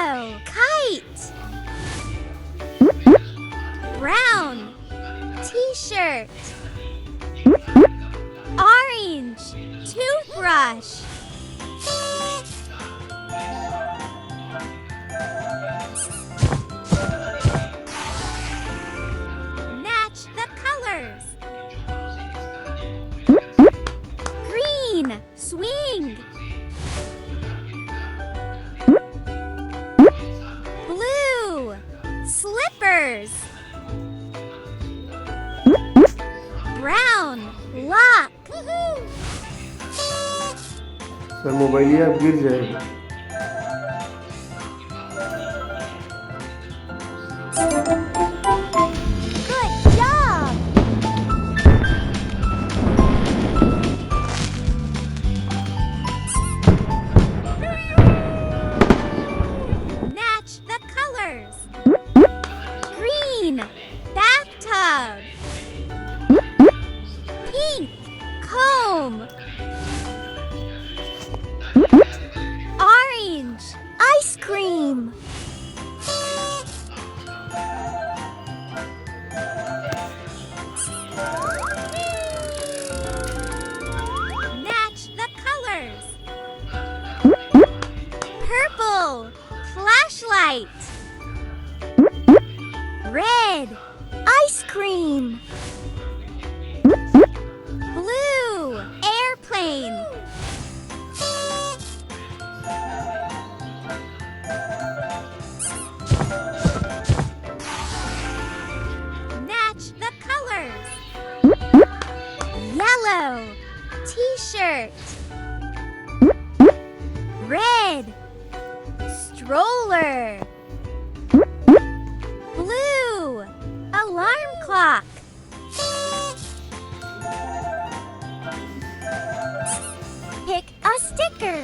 Yellow kite. Brown t-shirt. Orange toothbrush. Match the colors. Green swing. Blue slippers. Brown lock. Sir mobile ये अब गिर जाएगा. Good job. Match the colors. Green bathtub. Pink comb. Orange ice cream. Match the colors. Purple flashlight. Red ice cream. Blue airplane. Match the colors. Yellow t-shirt. Red stroller. Blue alarm clock. Pick a sticker.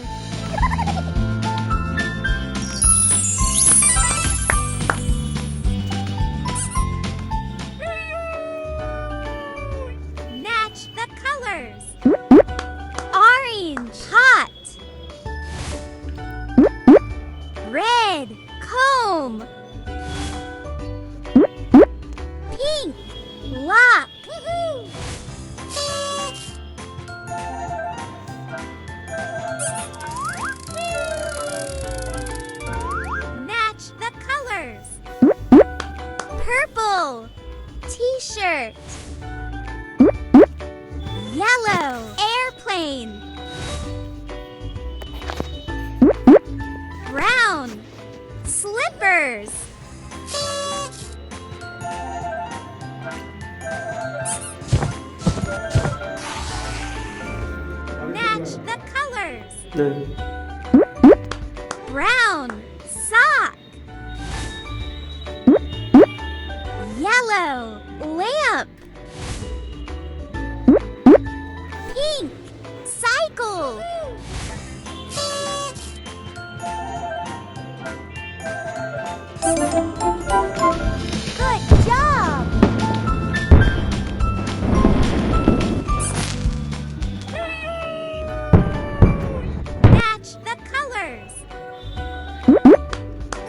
Match the colors. Orange hot. Red comb. Pink lock. Match the colors. Purple t-shirt. Yellow airplane. Brown slippers. Match the colors. नहीं. Brown sock. Yellow lamp. Pink cycle. Good job. Match the colors.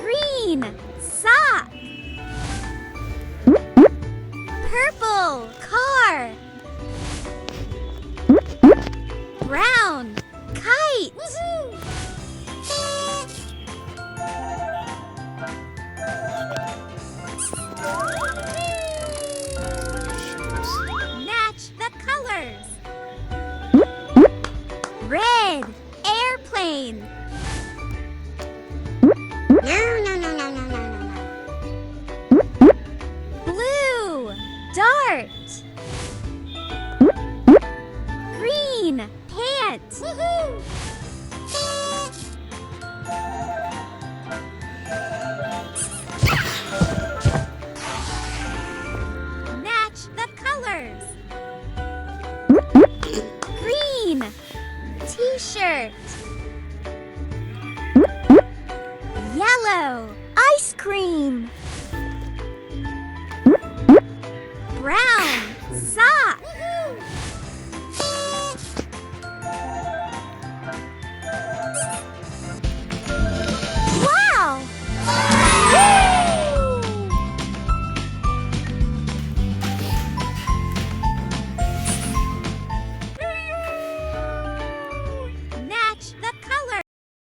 Green sock. Purple car. Brown kite. Match the colors. Red airplane. Blue dart. Green pant. Match the colors. Green t-shirt. Yellow ice cream.